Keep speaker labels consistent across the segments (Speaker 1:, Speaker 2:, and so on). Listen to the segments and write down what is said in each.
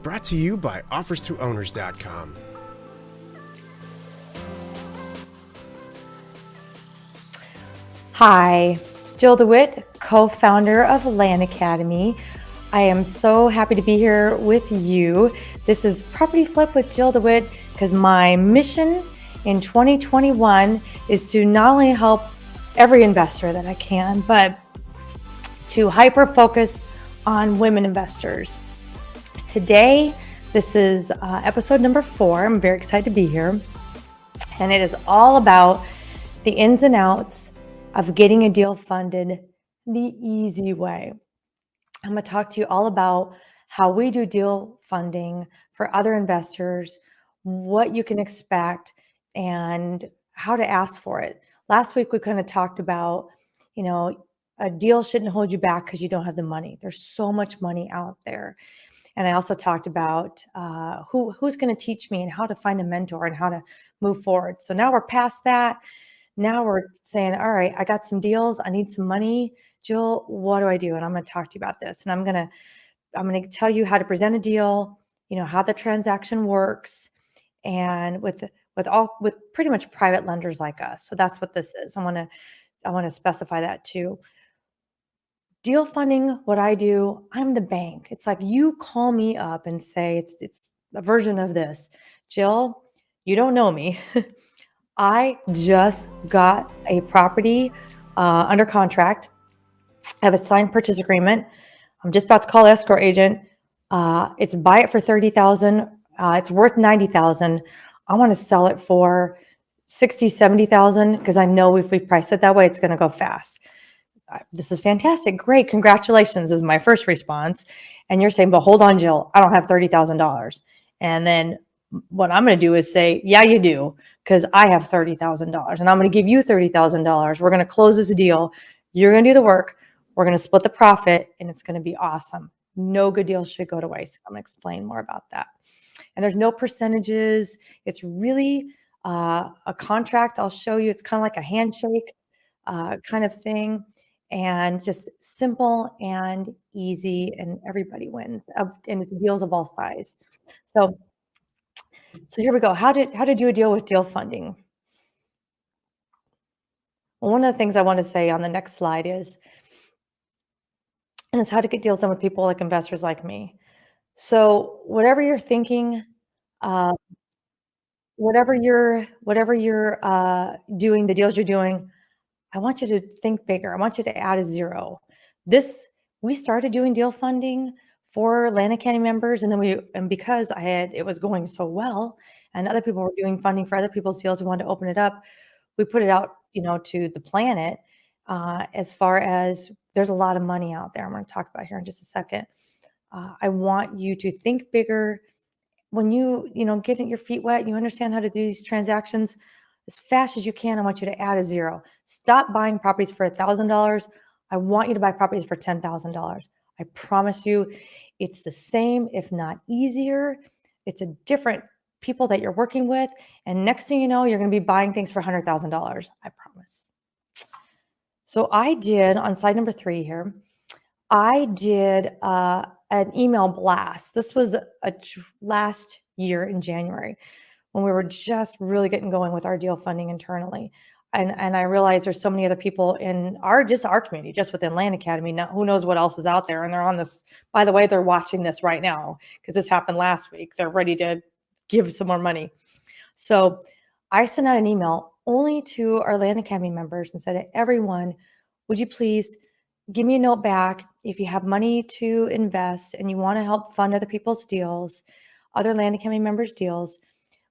Speaker 1: brought to you by OffersToOwners.com.
Speaker 2: Hi, Jill DeWit, co-founder of Land Academy. I am so happy to be here with you. This is Property Flip with Jill DeWit because my mission in 2021 is to not only help every investor that I can, but to hyper focus on women investors. Today, this is episode number 4. I'm very excited to be here. And it is all about the ins and outs of getting a deal funded the easy way. I'm going to talk to you all about how we do deal funding for other investors, what you can expect, and how to ask for it. Last week, we kind of talked about, a deal shouldn't hold you back because you don't have the money. There's so much money out there. And I also talked about who's going to teach me and how to find a mentor and how to move forward. So now we're past that. Now we're saying, all right, I got some deals. I need some money. Jill, what do I do? And I'm going to talk to you about this. And I'm going to tell you how to present a deal, how the transaction works, and with pretty much private lenders like us. So that's what this is. I want to specify that too. Deal funding, what I do, I'm the bank. It's like you call me up and say, it's a version of this. Jill, you don't know me. I just got a property under contract. I have a signed purchase agreement. I'm just about to call escrow agent. It's buy it for $30,000. It's worth $90,000. I want to sell it for $60,000, $70,000 because I know if we price it that way, it's going to go fast. This is fantastic. Great. Congratulations is my first response. And you're saying, but hold on, Jill, I don't have $30,000. And then what I'm going to do is say, yeah, you do, because I have $30,000 and I'm going to give you $30,000. We're going to close this deal. You're going to do the work. We're going to split the profit and it's going to be awesome. No good deal should go to waste. I'm going to explain more about that. And there's no percentages. It's really a contract. I'll show you. It's kind of like a handshake kind of thing, and just simple and easy, and everybody wins. And it's deals of all size. So here we go. How to do a deal with deal funding. Well, one of the things I want to say on the next slide is how to get deals done with people like investors like me. So whatever you're thinking, whatever you're doing, the deals you're doing, I want you to think bigger. I want you to add a zero. We started doing deal funding for Land Academy members, and because it was going so well, and other people were doing funding for other people's deals, we wanted to open it up. We put it out, to the planet. As far as there's a lot of money out there, I'm going to talk about here in just a second. I want you to think bigger. When you get your feet wet, you understand how to do these transactions as fast as you can. I want you to add a zero. Stop buying properties for $1,000. I want you to buy properties for $10,000. I promise you, it's the same, if not easier. It's a different people that you're working with. And next thing you know, you're going to be buying things for $100,000. I promise. So I did, on slide number 3 here, I did an email blast. This was last year in January when we were just really getting going with our deal funding internally. And I realized there's so many other people in our community, just within Land Academy. Now, who knows what else is out there? And they're on this, by the way, they're watching this right now because this happened last week. They're ready to give some more money. So I sent out an email only to our Land Academy members and said, everyone, would you please give me a note back if you have money to invest and you want to help fund other people's deals, other Land Academy members' deals.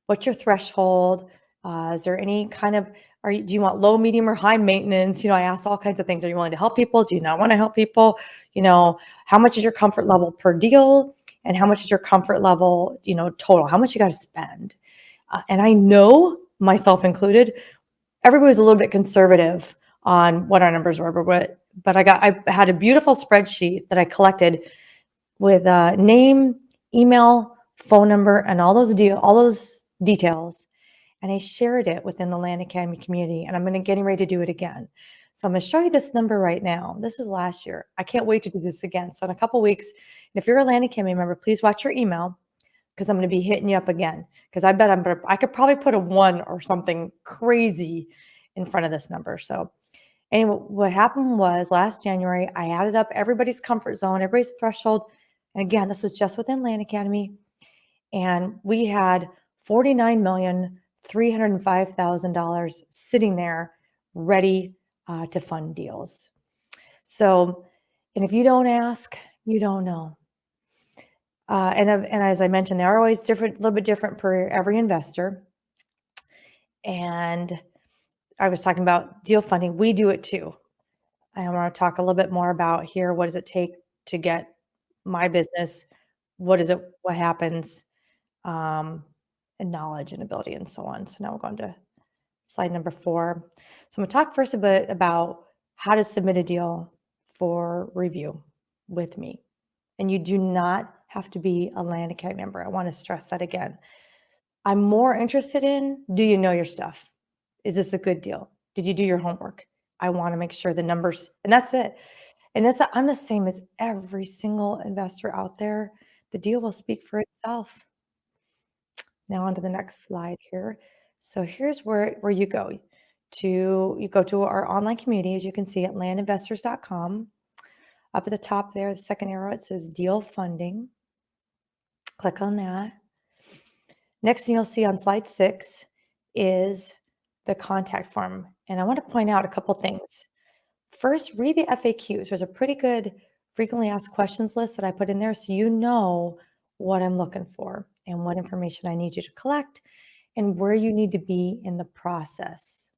Speaker 2: What's your threshold? Is there any kind of, do you want low, medium, or high maintenance? I asked all kinds of things. Are you willing to help people? Do you not want to help people? How much is your comfort level per deal? And how much is your comfort level, total? How much you got to spend? And I know, myself included, everybody was a little bit conservative on what our numbers were, but I had a beautiful spreadsheet that I collected with name, email, phone number, and all those details. And I shared it within the Land Academy community, and I'm getting ready to do it again. So I'm going to show you this number right now. This was last year. I can't wait to do this again. So in a couple of weeks, and if you're a Land Academy member, please watch your email. because I'm going to be hitting you up again. Because I bet I could probably put a 1 or something crazy in front of this number. So anyway, what happened was last January, I added up everybody's comfort zone, everybody's threshold. And again, this was just within Land Academy. And we had $49,305,000 sitting there ready to fund deals. So, and if you don't ask, you don't know. And as I mentioned, they are always different, a little bit different per every investor. And I was talking about deal funding. We do it too. I want to talk a little bit more about here. What does it take to get my business? What is it? What happens? And knowledge and ability and so on. So now we're going to slide number 4. So I'm going to talk first a bit about how to submit a deal for review with me. And you do not have to be a Land Academy member. I want to stress that again. I'm more interested in, do you know your stuff? Is this a good deal? Did you do your homework? I want to make sure the numbers, and that's it. And I'm the same as every single investor out there. The deal will speak for itself. Now on to the next slide here. So here's where you go to our online community, as you can see at landinvestors.com. Up at the top there, the second arrow, it says deal funding. Click on that. Next thing you'll see on slide 6 is the contact form. And I want to point out a couple things. First, read the FAQs. There's a pretty good frequently asked questions list that I put in there so you know what I'm looking for and what information I need you to collect and where you need to be in the process.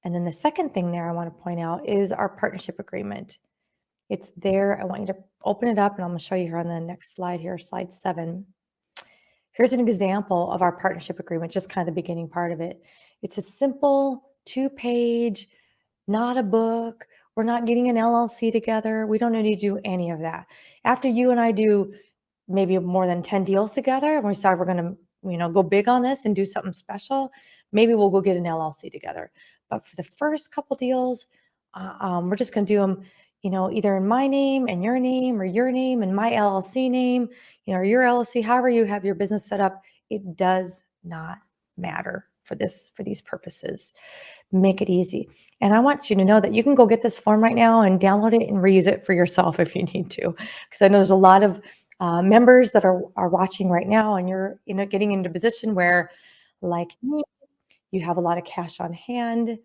Speaker 2: And then the second thing there I want to point out is our partnership agreement. It's there. I want you to open it up, and I'm going to show you here on the next slide here, slide 7. Here's an example of our partnership agreement, just kind of the beginning part of it. It's a simple 2-page, not a book. We're not getting an LLC together. We don't need to do any of that. After you and I do maybe more than 10 deals together, and we decide we're going to, go big on this and do something special, maybe we'll go get an LLC together. But for the first couple deals, we're just going to do them, either in my name and your name, or your name and my LLC name, or your LLC, however you have your business set up. It does not matter for these purposes. Make it easy. And I want you to know that you can go get this form right now and download it and reuse it for yourself if you need to, because I know there's a lot of members that are watching right now, and you're getting into a position where, like me, you have a lot of cash on hand,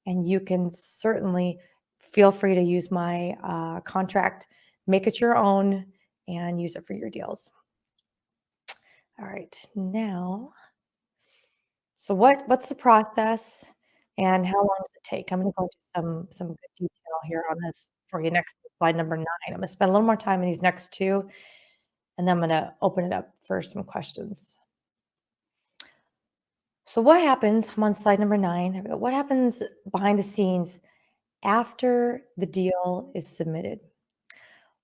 Speaker 2: and you can certainly feel free to use my contract, make it your own, and use it for your deals. All right, now, so what's the process and how long does it take? I'm going to go into some good detail here on this for you. Next, slide number 9. I'm going to spend a little more time in these next 2, and then I'm going to open it up for some questions. So what happens, I'm on slide number 9, what happens behind the scenes after the deal is submitted?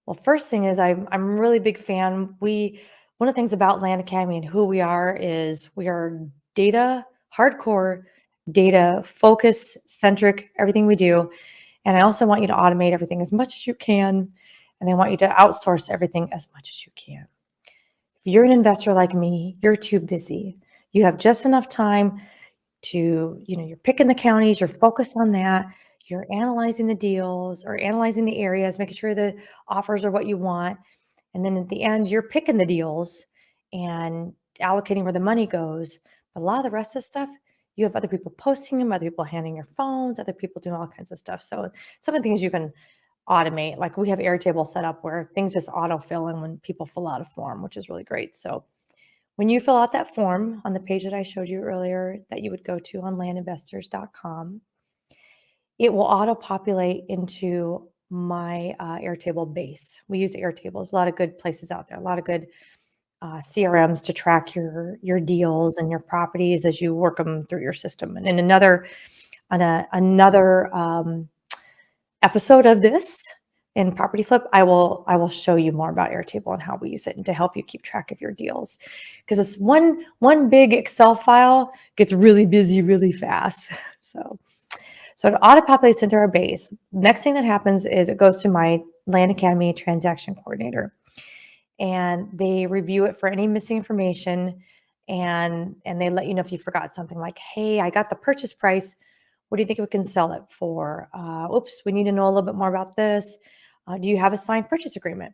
Speaker 2: Well, first thing is I'm a really big fan. One of the things about Land Academy and who we are is we are data, hardcore data, focus centric, everything we do. And I also want you to automate everything as much as you can. And I want you to outsource everything as much as you can. If you're an investor like me, you're too busy. You have just enough time to, you're picking the counties, you're focused on that. You're analyzing the deals or analyzing the areas, making sure the offers are what you want. And then at the end, you're picking the deals and allocating where the money goes. But a lot of the rest of the stuff, you have other people posting them, other people handling your phones, other people doing all kinds of stuff. So some of the things you can automate, like we have Airtable set up where things just autofill in when people fill out a form, which is really great. So when you fill out that form on the page that I showed you earlier that you would go to on landinvestors.com, it will auto-populate into my Airtable base. We use Airtable. There's a lot of good places out there, a lot of good CRMs to track your deals and your properties as you work them through your system. And in another episode of this in Property Flip, I will show you more about Airtable and how we use it and to help you keep track of your deals. Because it's one big Excel file gets really busy really fast. So it auto-populates into our base. Next thing that happens is it goes to my Land Academy transaction coordinator. and they review it for any missing information, and they let you know if you forgot something, like, hey, I got the purchase price. What do you think we can sell it for? Oops, we need to know a little bit more about this. Do you have a signed purchase agreement?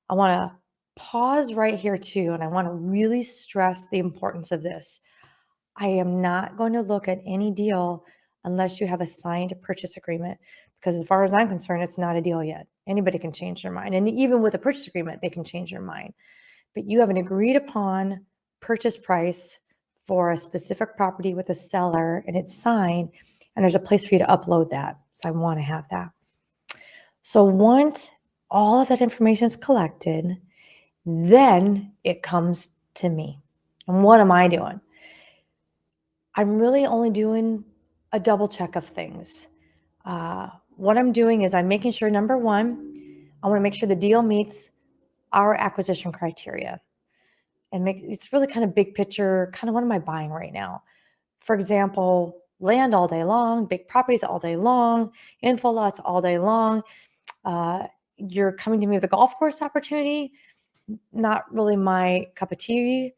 Speaker 2: I want to pause right here too, and I want to really stress the importance of this. I am not going to look at any deal unless you have a signed purchase agreement, because as far as I'm concerned, it's not a deal yet. Anybody can change their mind. And even with a purchase agreement, they can change their mind. But you have an agreed upon purchase price for a specific property with a seller, and it's signed, and there's a place for you to upload that. So I want to have that. So once all of that information is collected, then it comes to me. And what am I doing? I'm really only doing a double check of things. What I'm doing is I'm making sure, number one, I want to make sure the deal meets our acquisition criteria. And it's really kind of big picture, kind of what am I buying right now? For example, land all day long, big properties all day long, info lots all day long. You're coming to me with a golf course opportunity, not really my cup of tea.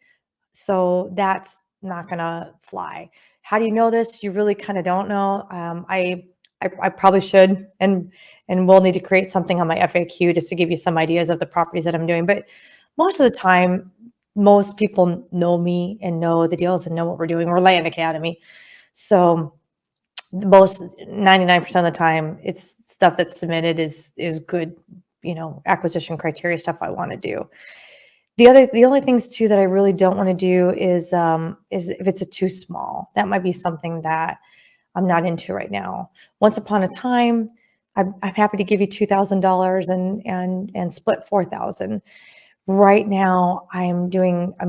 Speaker 2: So that's not gonna fly. How do you know this? You really kind of don't know. I probably should, and we'll need to create something on my FAQ just to give you some ideas of the properties that I'm doing. But most of the time, most people know me and know the deals and know what we're doing. We're Land Academy, so most 99% of the time, it's stuff that's submitted is good, acquisition criteria stuff I want to do. The only things too that I really don't want to do is if it's too small. That might be something that I'm not into right now. Once upon a time, I'm happy to give you $2,000 and split $4,000. Right now, I'm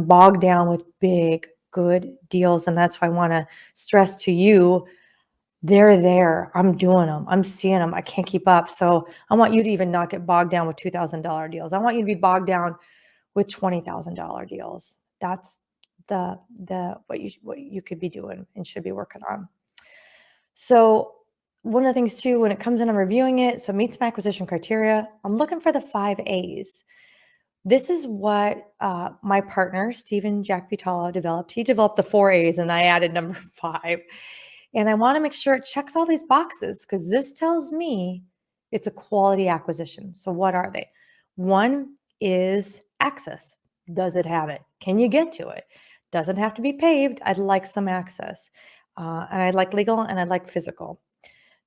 Speaker 2: bogged down with big, good deals, and that's why I want to stress to you, they're there. I'm doing them. I'm seeing them. I can't keep up. So I want you to even not get bogged down with $2,000 deals. I want you to be bogged down with $20,000 deals. That's the what you could be doing and should be working on. So one of the things too, when it comes in, I'm reviewing it. So it meets my acquisition criteria. I'm looking for the 5 A's. This is what my partner, Stephen Jack Butala, developed. He developed the 4 A's and I added number 5. And I want to make sure it checks all these boxes, because this tells me it's a quality acquisition. So what are they? One is access. Does it have it? Can you get to it? Doesn't have to be paved. I'd like some access. And I'd like legal and I'd like physical.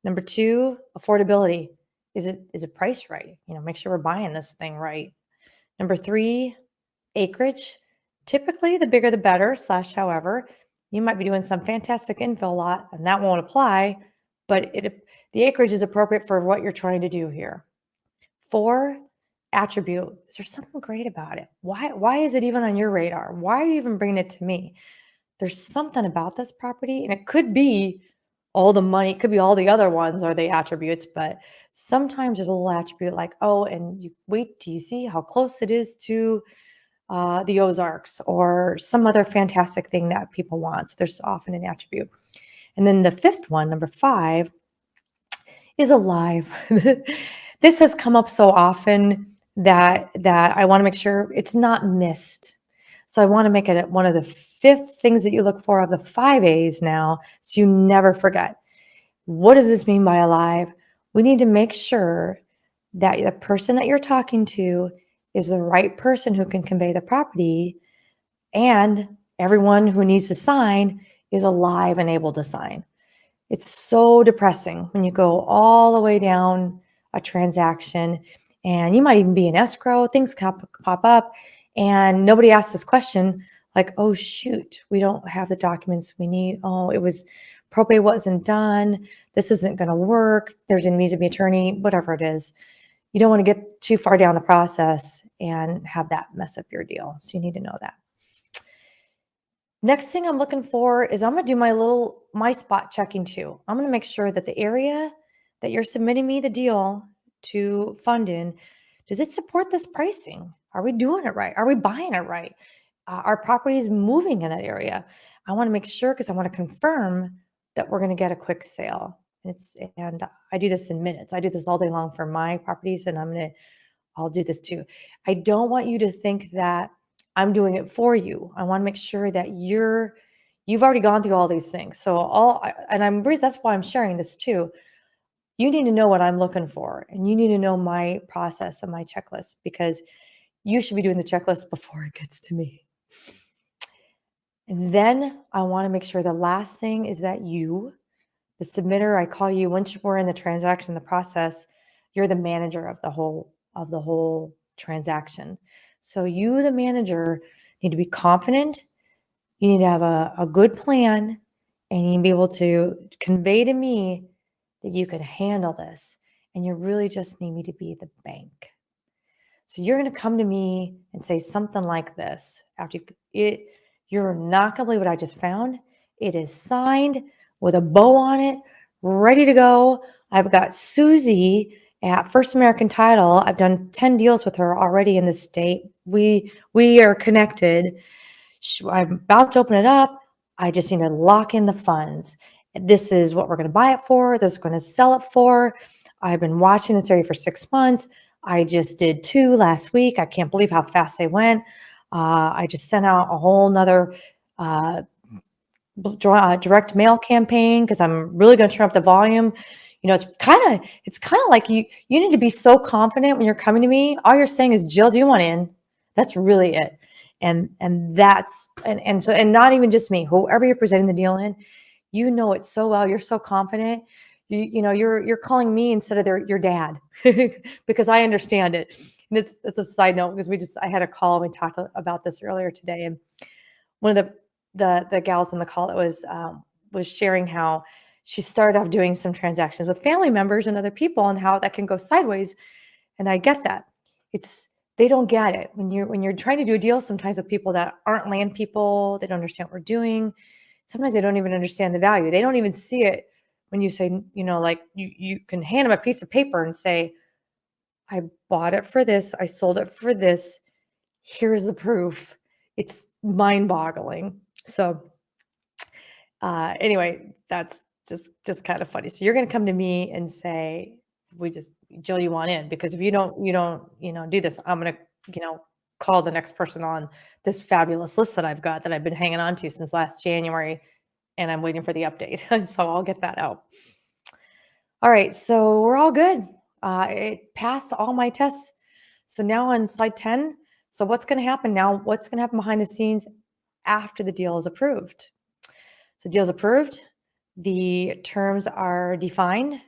Speaker 2: Number 2, affordability. Is it priced right? Make sure we're buying this thing right. Number 3, acreage. Typically, the bigger the better, / however. You might be doing some fantastic infill lot, and that won't apply, but the acreage is appropriate for what you're trying to do here. 4, attribute. Is there something great about it? Why is it even on your radar? Why are you even bringing it to me? There's something about this property, and it could be all the money, it could be all the other ones are the attributes, but sometimes there's a little attribute like, oh, and you wait till you see how close it is to the Ozarks or some other fantastic thing that people want. So there's often an attribute. And then the 5th one, number 5, is alive. This has come up so often that I want to make sure it's not missed. So I want to make it one of the 5th things that you look for of the 5 A's now, so you never forget. What does this mean by alive? We need to make sure that the person that you're talking to is the right person who can convey the property, and everyone who needs to sign is alive and able to sign. It's so depressing when you go all the way down a transaction, and you might even be in escrow, things pop up, and nobody asks this question like, oh shoot, we don't have the documents we need. Oh, probate wasn't done. This isn't going to work. There's a needs to be attorney, whatever it is. You don't want to get too far down the process and have that mess up your deal. So you need to know that. Next thing I'm looking for is I'm going to do my spot checking too. I'm going to make sure that the area that you're submitting me the deal to fund in, does it support this pricing? Are we doing it right? Are we buying it right? Our property is moving in that area. I want to make sure, because I want to confirm that we're going to get a quick sale. And I do this in minutes. I do this all day long for my properties, and I'm going to I'll do this too. I don't want you to think that I'm doing it for you. I want to make sure that you've already gone through all these things. So that's why I'm sharing this too. You need to know what I'm looking for, and you need to know my process and my checklist, because you should be doing the checklist before it gets to me. And then I want to make sure the last thing is that you, the submitter, I call you once we're in the transaction, the process, you're the manager of the whole transaction. So you, the manager, need to be confident. You need to have a good plan, and you need to be able to convey to me that you can handle this. And you really just need me to be the bank. So you're going to come to me and say something like this after you're not going to believe what I just found. It is signed with a bow on it, ready to go. I've got Susie at First American Title. I've done 10 deals with her already in this state. We are connected. I'm about to open it up. I just need to lock in the funds. This is what we're going to buy it for. This is going to sell it for. I've been watching this area for 6 months. I just did 2 last week. I can't believe how fast they went. I just sent out a whole nother direct mail campaign because I'm really going to turn up the volume. It's kind of like you need to be so confident when you're coming to me. All you're saying is, Jill, do you want in? That's really it. And not even just me, whoever you're presenting the deal in, it so well. You're so confident. You're calling me instead of your dad because I understand it. And it's a side note because I had a call and we talked about this earlier today. And one of the gals on the call that was sharing how she started off doing some transactions with family members and other people and how that can go sideways. And I get that. They don't get it when you're trying to do a deal sometimes with people that aren't land people. They don't understand what we're doing. Sometimes they don't even understand the value. They don't even see it when you say, like you can hand them a piece of paper and say, I bought it for this. I sold it for this. Here's the proof. It's mind-boggling. So anyway, that's just kind of funny. So you're going to come to me and say, Jill, you want in? Because if you don't do this, I'm going to, call the next person on this fabulous list that I've got that I've been hanging on to since last January, and I'm waiting for the update. So I'll get that out. All right. So we're all good. It passed all my tests. So now on slide 10. So what's going to happen now? What's going to happen behind the scenes after the deal is approved? So deal is approved. The terms are defined.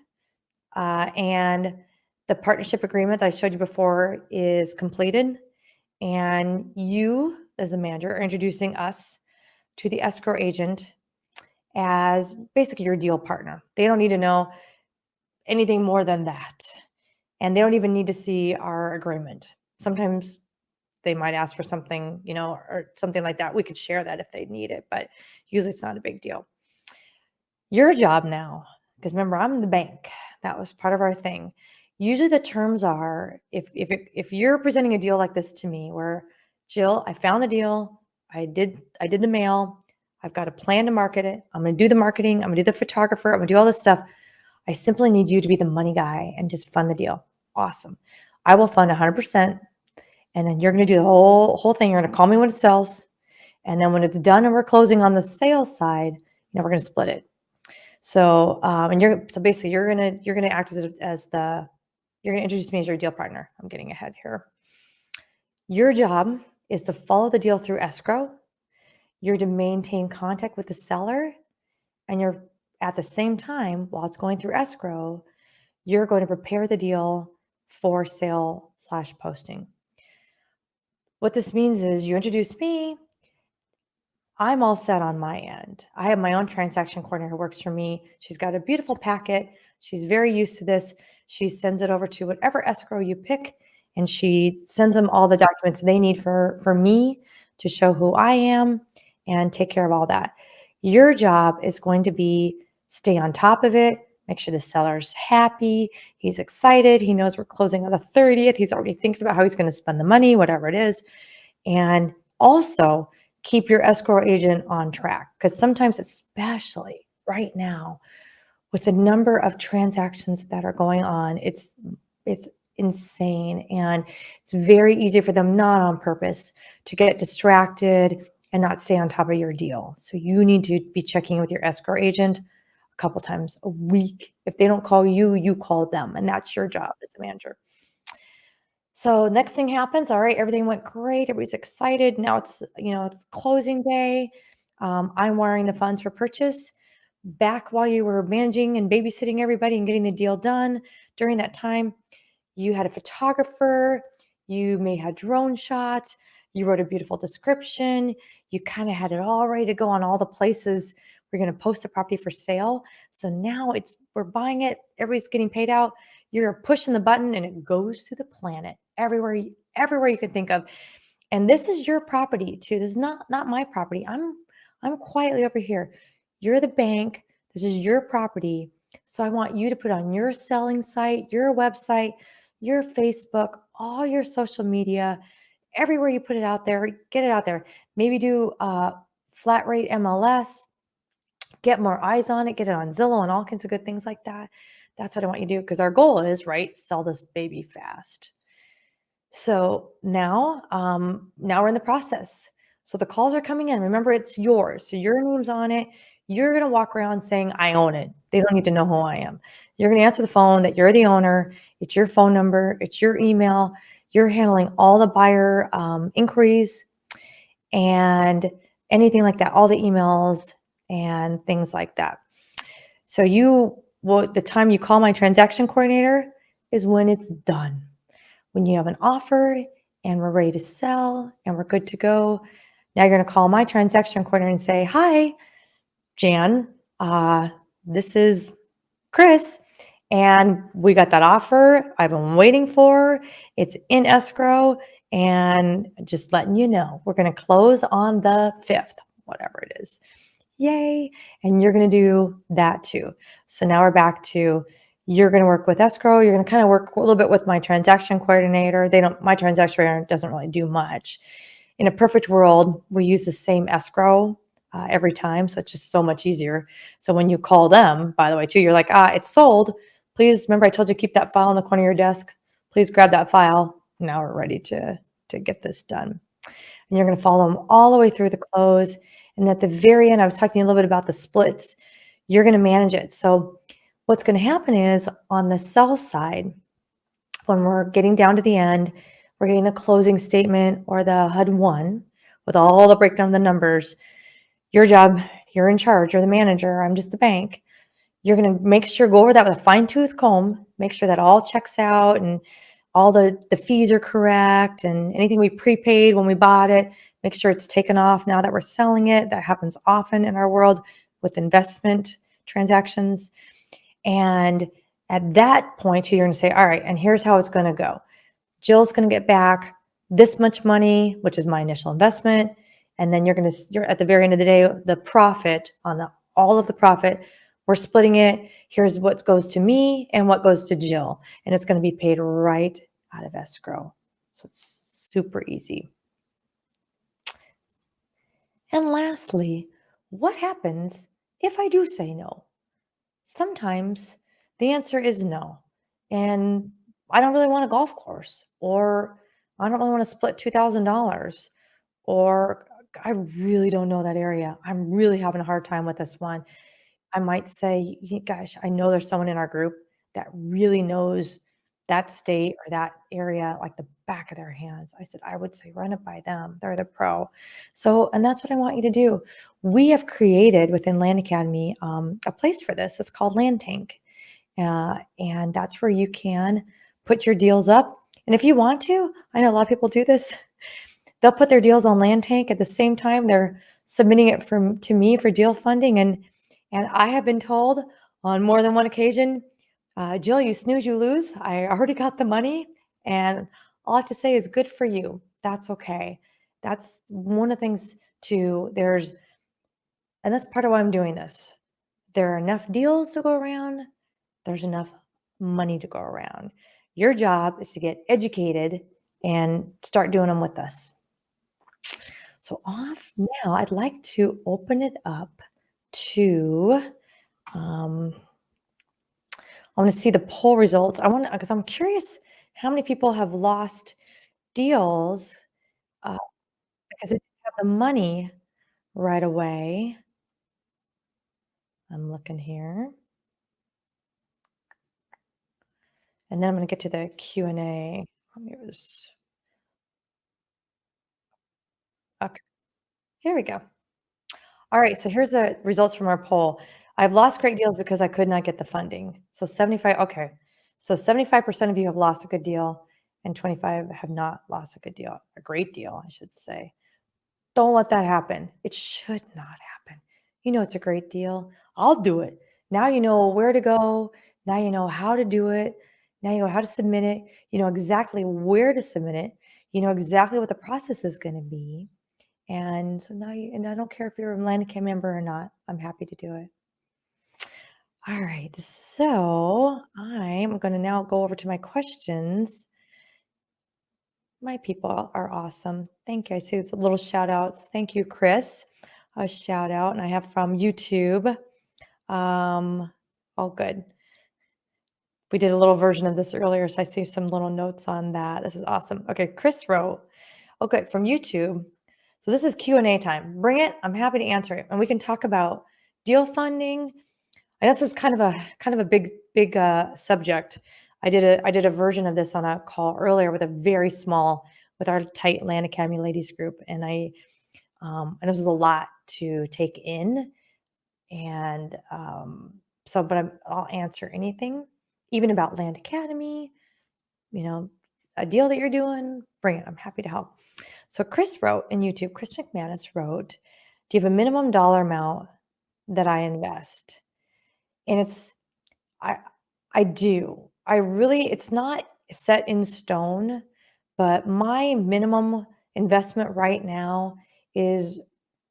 Speaker 2: And the partnership agreement that I showed you before is completed. And you, as a manager, are introducing us to the escrow agent as basically your deal partner. They don't need to know anything more than that. And they don't even need to see our agreement. Sometimes they might ask for something, or something like that. We could share that if they need it, but usually it's not a big deal. Your job now, because remember, I'm the bank. That was part of our thing. Usually the terms are, if you're presenting a deal like this to me, where, Jill, I found the deal, I did the mail, I've got a plan to market it, I'm going to do the marketing, I'm going to do the photographer, I'm going to do all this stuff. I simply need you to be the money guy and just fund the deal. Awesome. I will fund 100%, and then you're going to do the whole thing. You're going to call me when it sells, and then when it's done and we're closing on the sales side, we're going to split it. So, basically you're going to act you're going to introduce me as your deal partner. I'm getting ahead here. Your job is to follow the deal through escrow. You're to maintain contact with the seller, and you're at the same time, while it's going through escrow, you're going to prepare the deal for sale/posting. What this means is you introduce me, I'm all set on my end. I have my own transaction coordinator who works for me. She's got a beautiful packet. She's very used to this. She sends it over to whatever escrow you pick, and she sends them all the documents they need for me to show who I am and take care of all that. Your job is going to be stay on top of it, make sure the seller's happy, he's excited, he knows we're closing on the 30th, he's already thinking about how he's going to spend the money, whatever it is. And also keep your escrow agent on track, because sometimes, especially right now, with the number of transactions that are going on, it's insane. And it's very easy for them, not on purpose, to get distracted and not stay on top of your deal. So you need to be checking in with your escrow agent a couple times a week. If they don't call you, you call them, and that's your job as a manager. So next thing happens, all right, everything went great. Everybody's excited. Now it's closing day. I'm wiring the funds for purchase. Back while you were managing and babysitting everybody and getting the deal done, during that time, you had a photographer, you may have drone shots, you wrote a beautiful description, you kind of had it all ready to go on all the places we're going to post a property for sale. So now we're buying it, everybody's getting paid out. You're pushing the button and it goes to the planet everywhere you can think of. And this is your property too. This is not my property. I'm quietly over here. You're the bank. This is your property. So I want you to put on your selling site, your website, your Facebook, all your social media, everywhere you put it out there, get it out there. Maybe do flat rate MLS, get more eyes on it, get it on Zillow and all kinds of good things like that. That's what I want you to do, because our goal is, right, sell this baby fast. So now we're in the process. So the calls are coming in. Remember, it's yours. So your name's on it. You're going to walk around saying, I own it. They don't need to know who I am. You're going to answer the phone that you're the owner. It's your phone number. It's your email. You're handling all the buyer inquiries and anything like that, all the emails and things like that. So the time you call my transaction coordinator is when it's done. When you have an offer and we're ready to sell and we're good to go, now you're going to call my transaction coordinator and say, hi, Jan, this is Chris, and we got that offer I've been waiting for. It's in escrow, and just letting you know, we're going to close on the 5th, whatever it is. Yay. And you're going to do that too. So now we're back to, you're going to work with escrow. You're going to kind of work a little bit with my transaction coordinator. My transaction coordinator doesn't really do much. In a perfect world, we use the same escrow every time. So it's just so much easier. So when you call them, by the way, too, you're like, it's sold. Please remember, I told you, keep that file in the corner of your desk. Please grab that file. Now we're ready to get this done. And you're going to follow them all the way through the close. And at the very end, I was talking a little bit about the splits. You're going to manage it. So what's going to happen is, on the sell side, when we're getting down to the end, we're getting the closing statement or the HUD-1 with all the breakdown of the numbers. Your job, you're in charge, you're the manager, I'm just the bank. You're going to make sure, go over that with a fine-tooth comb, make sure that all checks out and all the fees are correct, and anything we prepaid when we bought it, make sure it's taken off now that we're selling it. That happens often in our world with investment transactions. And at that point, you're going to say, all right, and here's how it's going to go. Jill's going to get back this much money, which is my initial investment. And then you're at the very end of the day, the profit all of the profit, we're splitting it. Here's what goes to me and what goes to Jill. And it's going to be paid right out of escrow. So it's super easy. And lastly, what happens if I do say no? Sometimes the answer is no. And I don't really want a golf course, or I don't really want to split $2,000, or I really don't know that area. I'm really having a hard time with this one. I might say, gosh, I know there's someone in our group that really knows that state or that area like the back of their hands. I said, I would say run it by them. They're the pro. So, and that's what I want you to do. We have created within Land Academy a place for this. It's called Land Tank. And that's where you can put your deals up. And if you want to, I know a lot of people do this. They'll put their deals on Land Tank at the same time they're submitting it to me for deal funding. And I have been told on more than one occasion, Jill, you snooze, you lose. I already got the money, and all I have to say is good for you. That's okay. That's one of the things too. And that's part of why I'm doing this. There are enough deals to go around. There's enough money to go around. Your job is to get educated and start doing them with us. So off now, I'd like to open it up to, I want to see the poll results. Because I'm curious How many people have lost deals uh, because they didn't have the money right away? I'm looking here. And then I'm going to get to the Q&A. Let me just, okay, here we go. All right, so here's the results from our poll. I've lost great deals because I could not get the funding. So 75, okay. So 75% of you have lost a good deal and 25 have not lost a good deal, a great deal, I should say. Don't let that happen. It should not happen. You know it's a great deal. I'll do it. Now you know where to go. Now you know how to do it. Now you know how to submit it. You know exactly where to submit it. You know exactly what the process is going to be. And so now and I don't care if you're a Atlantic member or not. I'm happy to do it. All right. So I'm going to now go over to my questions. My people are awesome. Thank you. I see the little shout outs. Thank you, Chris. A shout out. And I have from YouTube. Oh, good. We did a little version of this earlier, so I see some little notes on that. This is awesome. Okay, Chris wrote, okay, from YouTube. So this is Q&A time. Bring it. I'm happy to answer it. And we can talk about deal funding. And that's just kind of a big subject. I did a version of this on a call earlier with a very small, with our tight Land Academy ladies group. And and this was a lot to take in. And but I'll answer anything, even about Land Academy, you know, a deal that you're doing, bring it. I'm happy to help. So Chris wrote in YouTube, Chris McManus wrote, do you have a minimum dollar amount that I invest? And I I do. I really, it's not set in stone, but my minimum investment right now is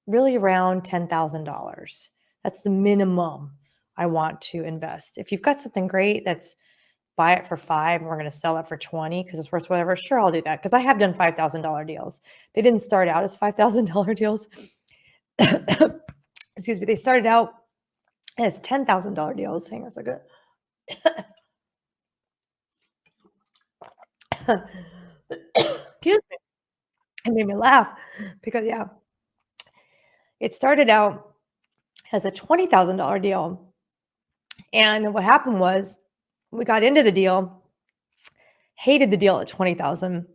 Speaker 2: really around $10,000. That's the minimum I want to invest. If you've got something great that's buy it for 5 and we're going to sell it for 20 because it's worth whatever, sure, I'll do that because I have done $5,000 deals. They didn't start out as $5,000 deals. Excuse me. They started out as $10,000 deals. Hang on a second. Excuse me. It made me laugh because, yeah, it started out as a $20,000 deal. And what happened was we got into the deal, hated the deal at 20,000,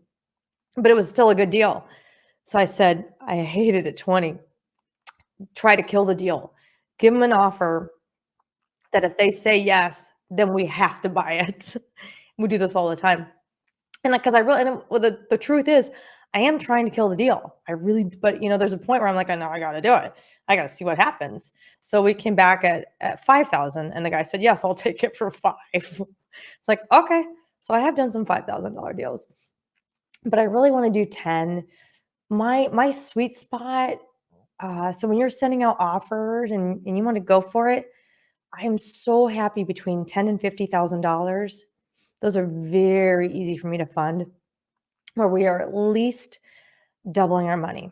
Speaker 2: but it was still a good deal. So I said, I hate it at 20. Try to kill the deal. Give them an offer that if they say yes, then we have to buy it. We do this all the time. And like, cause I really, and well, the truth is I am trying to kill the deal. I really, but there's a point where I'm like, I know I got to do it. I got to see what happens. So we came back at 5,000 and the guy said, yes, I'll take it for 5. It's like, okay. So I have done some $5,000 deals, but I really want to do 10. My sweet spot. So when you're sending out offers and you want to go for it, I am so happy between $10,000 and $50,000. Those are very easy for me to fund, where we are at least doubling our money.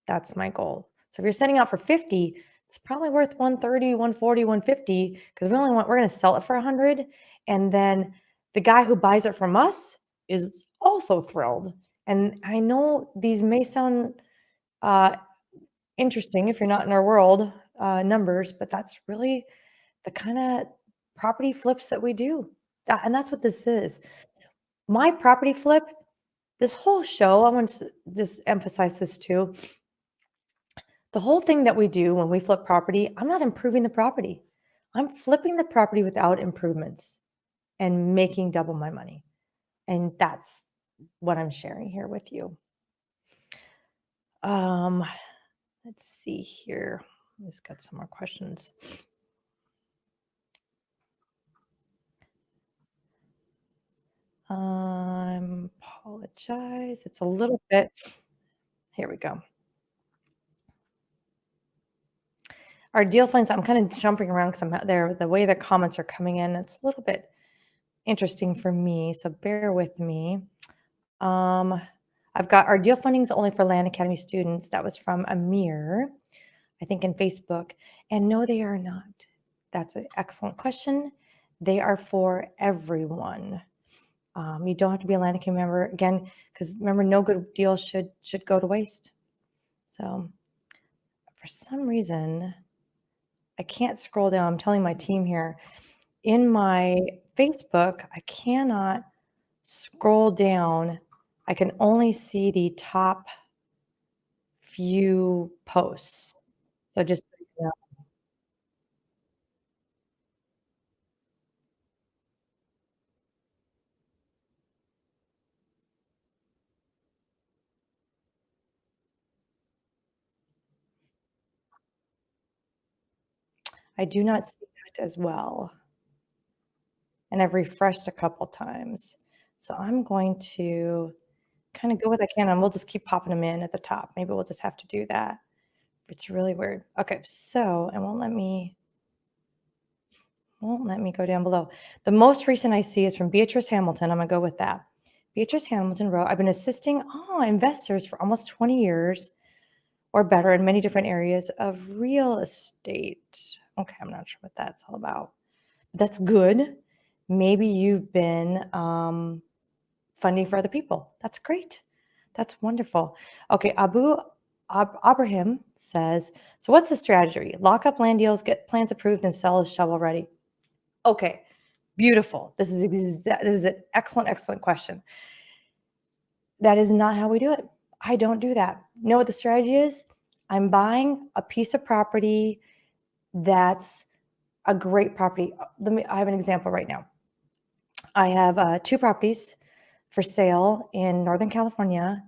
Speaker 2: That's my goal. So if you're sending out for 50, it's probably worth 130, 140, 150 because we're going to sell it for 100. And then the guy who buys it from us is also thrilled. And I know these may sound interesting if you're not in our world numbers, but that's really the kind of property flips that we do. And that's what this is. My property flip, this whole show, I want to just emphasize this too. The whole thing that we do when we flip property, I'm not improving the property. I'm flipping the property without improvements and making double my money. And that's what I'm sharing here with you. Let's see here. Just got some more questions. Apologize. It's a little bit. Here we go. Our deal finds, I'm kind of jumping around because I'm not there. The way the comments are coming in, it's a little bit interesting for me. So bear with me. I've got our deal fundings only for Land Academy students. That was from Amir, I think in Facebook. And no, they are not. That's an excellent question. They are for everyone. You don't have to be a Land Academy member again, because remember, no good deal should go to waste. So for some reason, I can't scroll down. I'm telling my team here in my Facebook, I cannot scroll down. I can only see the top few posts. So just so you know, I do not see that as well. And I've refreshed a couple times. So I'm going to kind of go with I can, and we'll just keep popping them in at the top. Maybe we'll just have to do that. It's really weird. Okay, so it won't let me go down below. The most recent I see is from Beatrice Hamilton. I'm gonna go with that. Beatrice Hamilton wrote, I've been assisting investors for almost 20 years or better in many different areas of real estate. Okay, I'm not sure what that's all about. That's good. Maybe you've been funding for other people. That's great. That's wonderful. Okay, Abraham says, so what's the strategy? Lock up land deals, get plans approved, and sell as shovel ready. Okay, beautiful. This is an excellent question. That is not how we do it. I don't do that. You know what the strategy is? I'm buying a piece of property that's a great property. I have an example right now. I have 2 properties for sale in Northern California.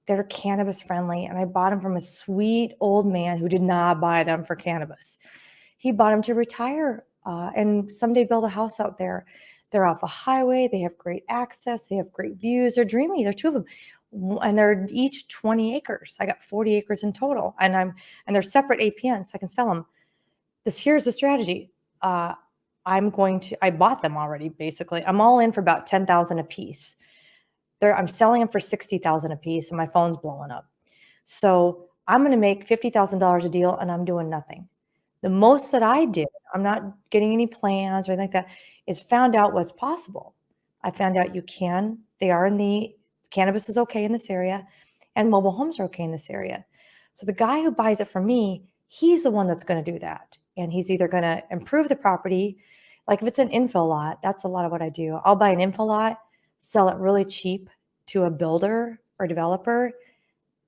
Speaker 2: They're cannabis friendly, and I bought them from a sweet old man who did not buy them for cannabis. He bought them to retire and someday build a house out there. They're off a highway. They have great access. They have great views. They're dreamy. There's 2 of them, and they're each 20 acres. I got 40 acres in total, and they're separate APNs. I can sell them. Here's the strategy. I bought them already. Basically, I'm all in for about 10,000 a piece. I'm selling them for 60,000 a piece, and my phone's blowing up. So I'm going to make $50,000 a deal, and I'm doing nothing. The most that I did, I'm not getting any plans or anything like that, is found out what's possible. I found out cannabis is okay in this area, and mobile homes are okay in this area. So the guy who buys it from me, he's the one that's going to do that. And he's either going to improve the property, like if it's an infill lot, that's a lot of what I do. I'll buy an infill lot, sell it really cheap to a builder or developer.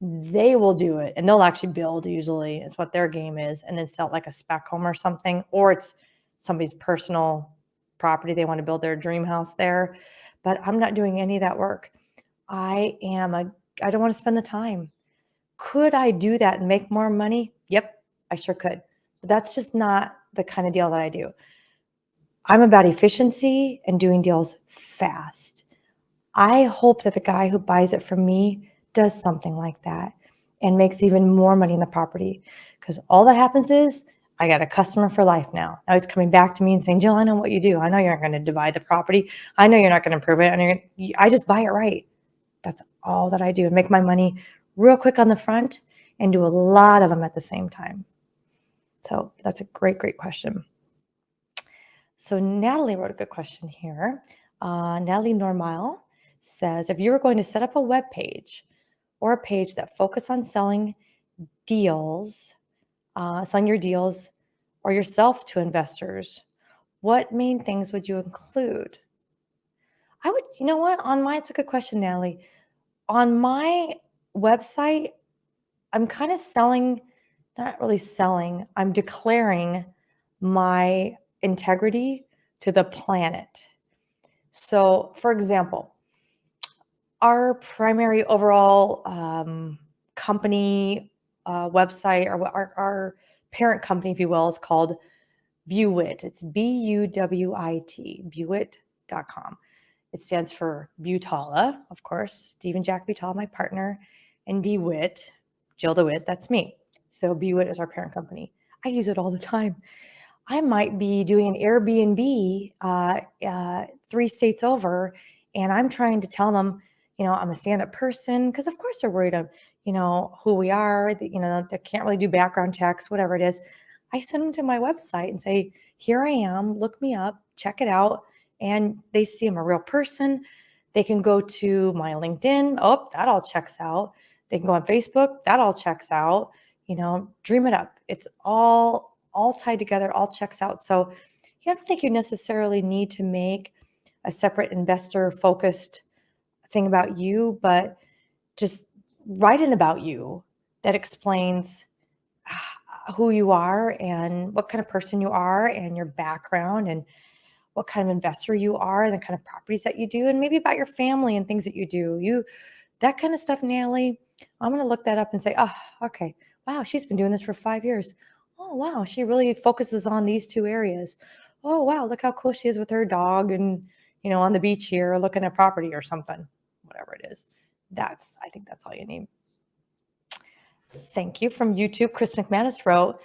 Speaker 2: They will do it, and they'll actually build, usually it's what their game is, and then sell it like a spec home or something, or it's somebody's personal property. They want to build their dream house there, but I'm not doing any of that work. I don't want to spend the time. Could I do that and make more money? Yep, I sure could. But that's just not the kind of deal that I do. I'm about efficiency and doing deals fast. I hope that the guy who buys it from me does something like that and makes even more money in the property, because all that happens is I got a customer for life now. Now he's coming back to me and saying, Jill, I know what you do. I know you're not going to divide the property. I know you're not going to improve it. And I just buy it right. That's all that I do, and make my money real quick on the front and do a lot of them at the same time. So that's a great question. So Natalie wrote a good question here. Natalie Normal says, if you were going to set up a web page or a page that focus on selling your deals or yourself to investors, what main things would you include? You know what, it's a good question, Natalie. On my website, I'm kind of not really selling, I'm declaring my integrity to the planet. So, for example, our primary overall company website, or our parent company, if you will, is called DeWit. It's BUWIT, DeWit.com. It stands for Butala, of course, Stephen Jack Butala, my partner, and DeWit, Jill DeWit, that's me. So DeWit is our parent company. I use it all the time. I might be doing an Airbnb 3 states over, and I'm trying to tell them, I'm a stand-up person, because of course they're worried of, who we are, they can't really do background checks, whatever it is. I send them to my website and say, here I am, look me up, check it out. And they see I'm a real person. They can go to my LinkedIn. Oh, that all checks out. They can go on Facebook. That all checks out. Dream it up. It's all tied together, all checks out. So I don't think you necessarily need to make a separate investor focused thing about you, but just write in about you that explains who you are and what kind of person you are and your background and what kind of investor you are and the kind of properties that you do and maybe about your family and things that you do. That kind of stuff, Natalie, I'm going to look that up and say, oh, okay. Wow, she's been doing this for 5 years. Oh, wow, she really focuses on these two areas. Oh, wow, look how cool she is with her dog and, on the beach here looking at property or something, whatever it is. I think that's all you need. Thank you. From YouTube, Chris McManus wrote,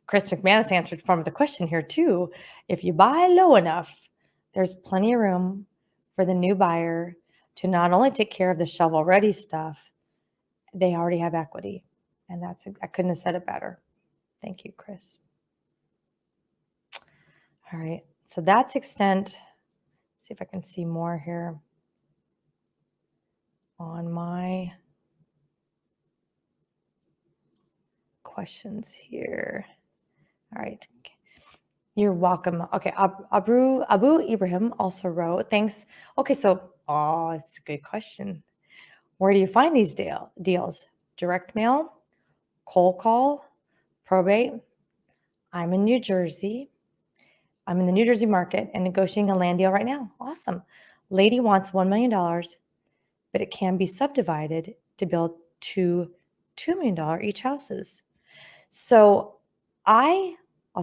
Speaker 2: Chris McManus answered from the question here too. If you buy low enough, there's plenty of room for the new buyer to not only take care of the shovel-ready stuff, they already have equity. And I couldn't have said it better. Thank you, Chris. All right. So that's extent. See if I can see more here on my questions here. All right. You're welcome. Okay. Abu Ibrahim also wrote, thanks. Okay. So, it's a good question. Where do you find these deals? Direct mail, cold call, probate. I'm in New Jersey. I'm in the New Jersey market and negotiating a land deal right now. Awesome. Lady wants $1 million, but it can be subdivided to build $2 million each houses. So I'll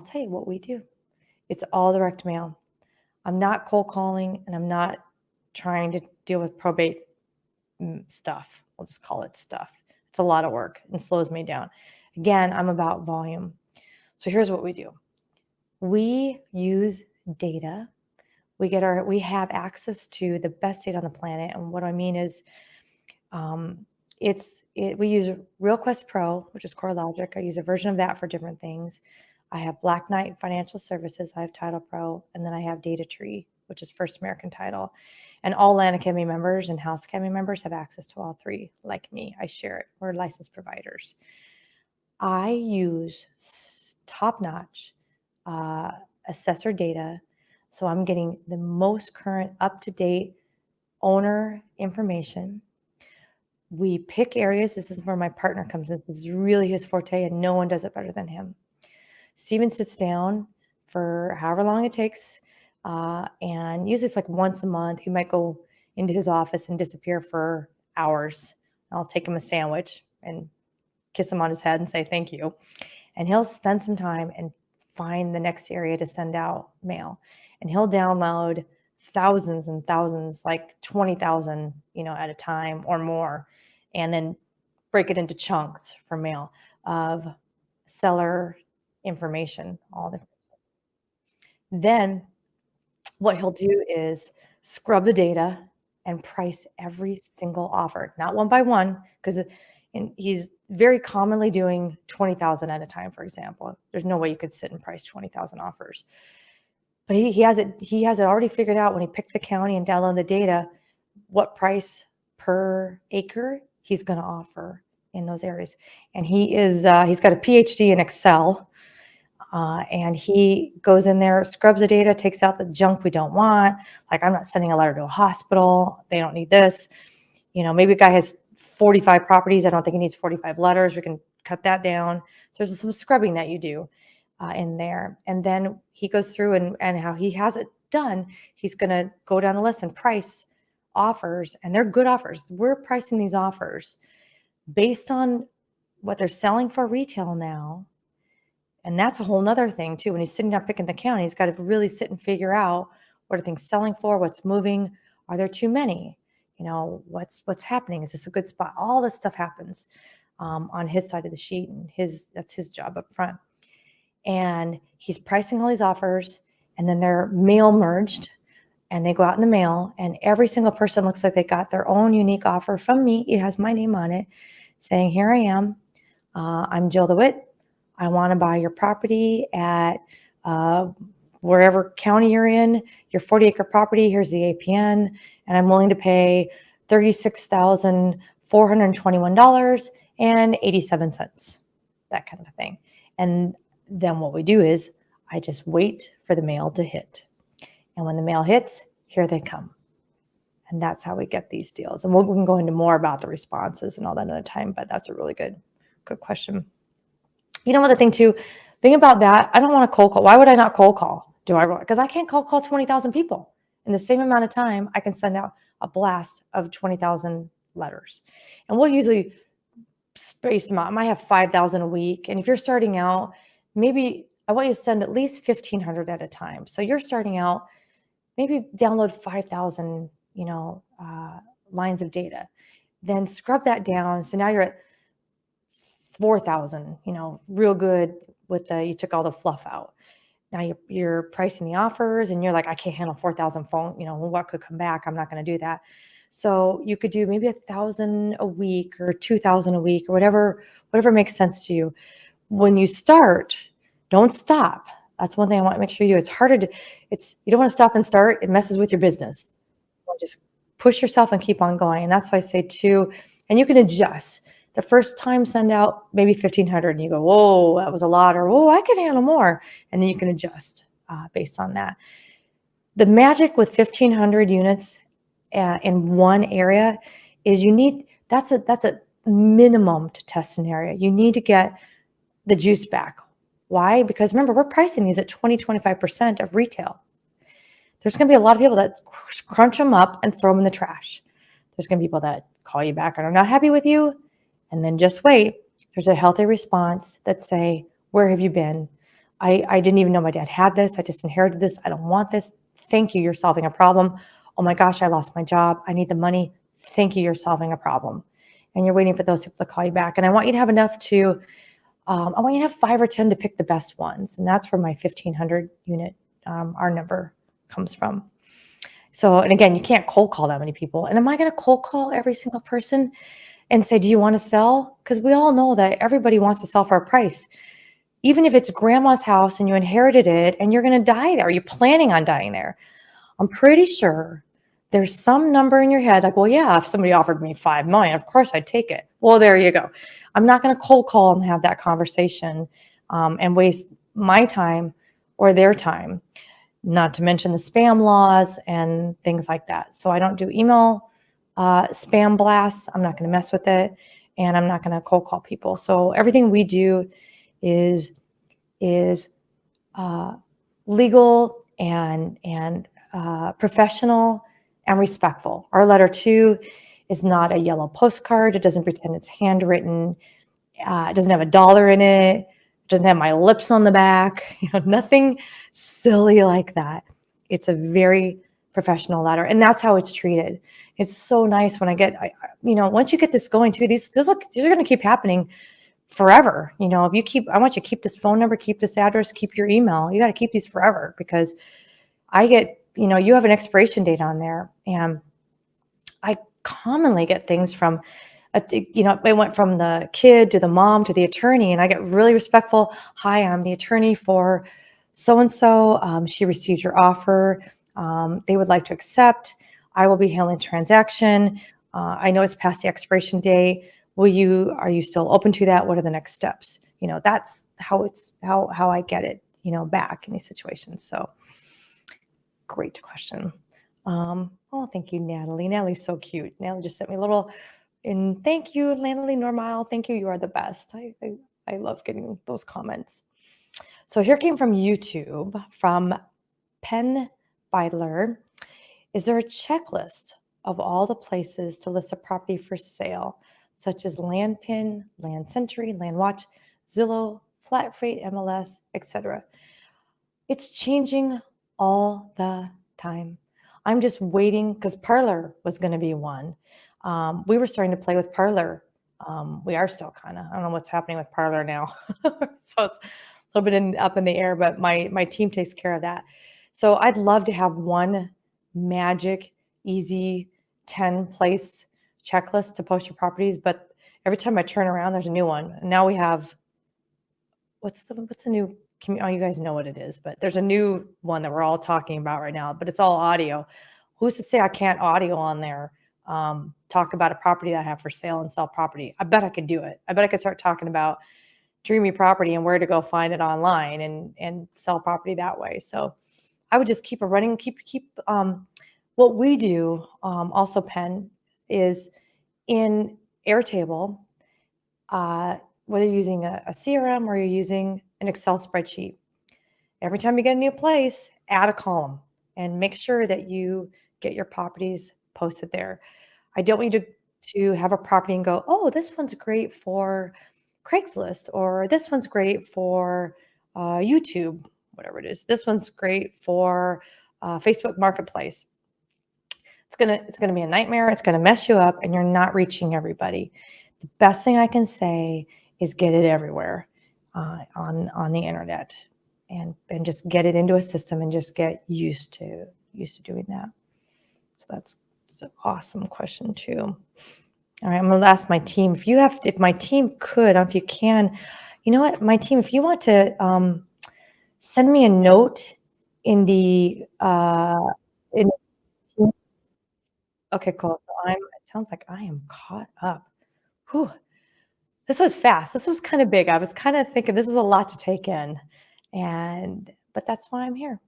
Speaker 2: tell you what we do. It's all direct mail. I'm not cold calling and I'm not trying to deal with probate stuff. I'll just call it stuff. It's a lot of work and slows me down. Again, I'm about volume. So here's what we do. We use data. We have access to the best data on the planet. And what I mean is, we use RealQuest Pro, which is CoreLogic. I use a version of that for different things. I have Black Knight Financial Services. I have Title Pro, and then I have Data Tree, which is First American Title. And all Land Academy members and House Academy members have access to all three, like me. I share it. We're licensed providers. I use top-notch assessor data, so I'm getting the most current, up-to-date owner information. We pick areas. This is where my partner comes in. This is really his forte, and no one does it better than him. Steven sits down for however long it takes, and usually it's like once a month. He might go into his office and disappear for hours. I'll take him a sandwich and kiss him on his head and say thank you. And he'll spend some time and find the next area to send out mail. And he'll download thousands and thousands, like 20,000, at a time or more, and then break it into chunks for mail of seller information. Then what he'll do is scrub the data and price every single offer, not one by one, because he's very commonly doing 20,000 at a time, for example. There's no way you could sit and price 20,000 offers. But he has it already figured out when he picked the county and downloaded the data, what price per acre he's going to offer in those areas. And he's got a PhD in Excel, and he goes in there, scrubs the data, takes out the junk we don't want. Like, I'm not sending a letter to a hospital. They don't need this. Maybe a guy has 45 properties. I don't think he needs 45 letters. We can cut that down. So there's some scrubbing that you do in there. And then he goes through and how he has it done, he's going to go down the list and price offers, and they're good offers. We're pricing these offers based on what they're selling for retail now. And that's a whole nother thing too. When he's sitting down picking the county, he's got to really sit and figure out, what are things selling for? What's moving? Are there too many? What's happening? Is this a good spot? All this stuff happens on his side of the sheet, and that's his job up front. And he's pricing all these offers, and then they're mail merged, and they go out in the mail, and every single person looks like they got their own unique offer from me. It has my name on it, saying, here I am. I'm Jill DeWit. I want to buy your property at wherever county you're in, your 40-acre property, here's the APN, and I'm willing to pay $36,421.87, that kind of a thing. And then what we do is I just wait for the mail to hit. And when the mail hits, here they come. And that's how we get these deals. And we can go into more about the responses and all that another time, but that's a really good question. You know what, the thing about that, I don't want to cold call. Why would I not cold call? Because I can't cold call 20,000 people. In the same amount of time, I can send out a blast of 20,000 letters. And we'll usually space them out. I might have 5,000 a week. And if you're starting out, maybe I want you to send at least 1,500 at a time. So you're starting out, maybe download 5,000, lines of data, then scrub that down. So now you're at 4,000, real good with you took all the fluff out. Now you're pricing the offers and you're like, I can't handle 4,000 phone, what could come back? I'm not going to do that. So you could do maybe 1,000 a week or 2,000 a week or whatever makes sense to you. When you start, don't stop. That's one thing I want to make sure you do. It's harder you don't want to stop and start. It messes with your business. Just push yourself and keep on going. And that's why I say and you can adjust. The first time send out maybe 1,500 and you go, whoa, that was a lot, or whoa, I could handle more. And then you can adjust based on that. The magic with 1,500 units in one area is that's a minimum to test an area. You need to get the juice back. Why? Because remember, we're pricing these at 20-25% of retail. There's going to be a lot of people that crunch them up and throw them in the trash. There's going to be people that call you back and are not happy with you. And then just wait. There's a healthy response that say, where have you been? I didn't even know my dad had this. I just inherited this. I don't want this. Thank you. You're solving a problem. Oh my gosh, I lost my job. I need the money. Thank you. You're solving a problem. And you're waiting for those people to call you back. And I want you to have enough I want you to have 5 or 10 to pick the best ones. And that's where my 1,500 unit, our number comes from. So, and again, you can't cold call that many people. And am I going to cold call every single person and say, do you want to sell? Because we all know that everybody wants to sell for a price. Even if it's grandma's house and you inherited it and you're going to die there, are you planning on dying there? I'm pretty sure there's some number in your head like, well, yeah, if somebody offered me $5 million, of course I'd take it. Well, there you go. I'm not going to cold call and have that conversation and waste my time or their time, not to mention the spam laws and things like that. So I don't do email spam blasts. I'm not going to mess with it, and I'm not going to cold call people. So everything we do is legal and professional and respectful. Our letter 2 is not a yellow postcard. It doesn't pretend it's handwritten. It doesn't have a dollar in it. It doesn't have my lips on the back. Nothing silly like that. It's a very professional letter, and that's how it's treated. It's so nice when once you get this going too, these are going to keep happening forever. I want you to keep this phone number, keep this address, keep your email. You got to keep these forever, because I get, you have an expiration date on there, and I commonly get things from, it went from the kid to the mom to the attorney, and I get really respectful. Hi, I'm the attorney for so-and-so. She received your offer. They would like to accept. I will be handling the transaction. I know it's past the expiration date. Are you still open to that? What are the next steps? That's how I get it, back in these situations. So great question. Oh, thank you, Natalie. Natalie's so cute. Natalie just sent me a little, and thank you, Natalie Normal. Thank you. You are the best. I love getting those comments. So here came from YouTube, from Penn Beidler. Is there a checklist of all the places to list a property for sale, such as Landpin, Land Century, Land Watch, Zillow, Flat Freight, MLS, etc.? It's changing all the time. I'm just waiting, because Parlor was going to be one. We were starting to play with Parlor. We are still kind of, I don't know what's happening with Parlor now. So it's a little bit up in the air, but my team takes care of that. So I'd love to have one magic, easy 10-place checklist to post your properties. But every time I turn around, there's a new one. And now we have, what's the new oh, you guys know what it is, but there's a new one that we're all talking about right now, but it's all audio. Who's to say I can't audio on there, talk about a property that I have for sale and sell property? I bet I could do it. I bet I could start talking about dreamy property and where to go find it online and sell property that way. So I would just keep it running, keep what we do, also Penn, is in Airtable, whether you're using a CRM or you're using an Excel spreadsheet. Every time you get a new place, add a column and make sure that you get your properties posted there. I don't want you to have a property and go, oh, this one's great for Craigslist, or this one's great for YouTube, whatever it is. This one's great for Facebook Marketplace. It's gonna be a nightmare. It's gonna mess you up, and you're not reaching everybody. The best thing I can say is get it everywhere on the internet, and just get it into a system and just get used to doing that. So that's an awesome question too. All right, I'm gonna ask my team if my team could, I don't know if you can, you know what, my team, if you want to send me a note in the in okay, cool. So it sounds like I am caught up. Whew. This was fast. This was kind of big. I was kind of thinking this is a lot to take in. But that's why I'm here.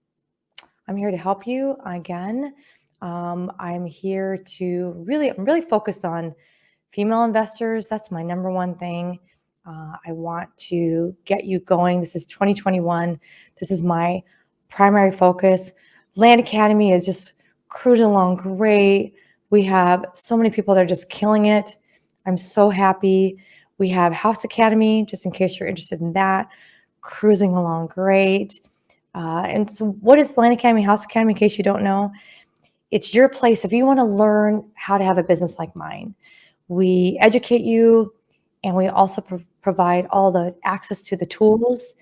Speaker 2: I'm here to help you again. I'm here I'm really focused on female investors. That's my number one thing. I want to get you going. This is 2021. This is my primary focus. Land Academy is just cruising along great. We have so many people that are just killing it. I'm so happy. We have House Academy, just in case you're interested in that, cruising along great. And so what is Land Academy, House Academy, in case you don't know? It's your place if you want to learn how to have a business like mine. We educate you, and we also provide all the access to the tools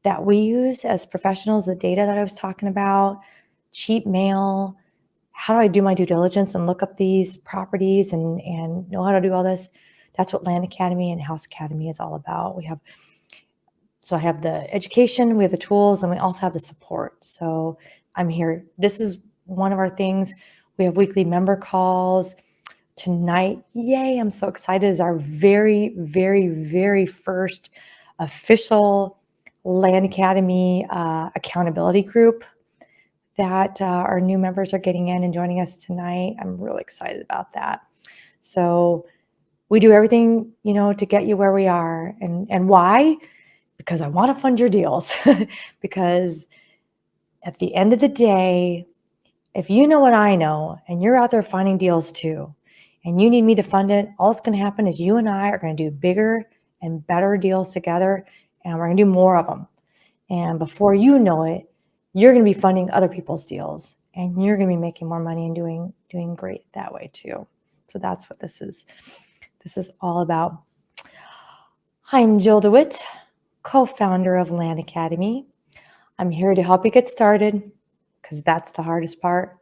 Speaker 2: that we use as professionals, the data that I was talking about, cheap mail. How do I do my due diligence and look up these properties and know how to do all this? That's what Land Academy and House Academy is all about. So I have the education, we have the tools, and we also have the support. So I'm here. This is one of our things. We have weekly member calls. Tonight, yay, I'm so excited, is our very, very, very first official Land Academy accountability group that our new members are getting in and joining us tonight. I'm really excited about that. So we do everything, to get you where we are. And why? Because I want to fund your deals. Because at the end of the day, if you know what I know and you're out there finding deals too, and you need me to fund it, all that's going to happen is you and I are going to do bigger and better deals together, and we're going to do more of them. And before you know it, you're going to be funding other people's deals, and you're going to be making more money and doing great that way too. So that's what this is. This is all about. I'm Jill DeWit, co-founder of Land Academy. I'm here to help you get started, because that's the hardest part.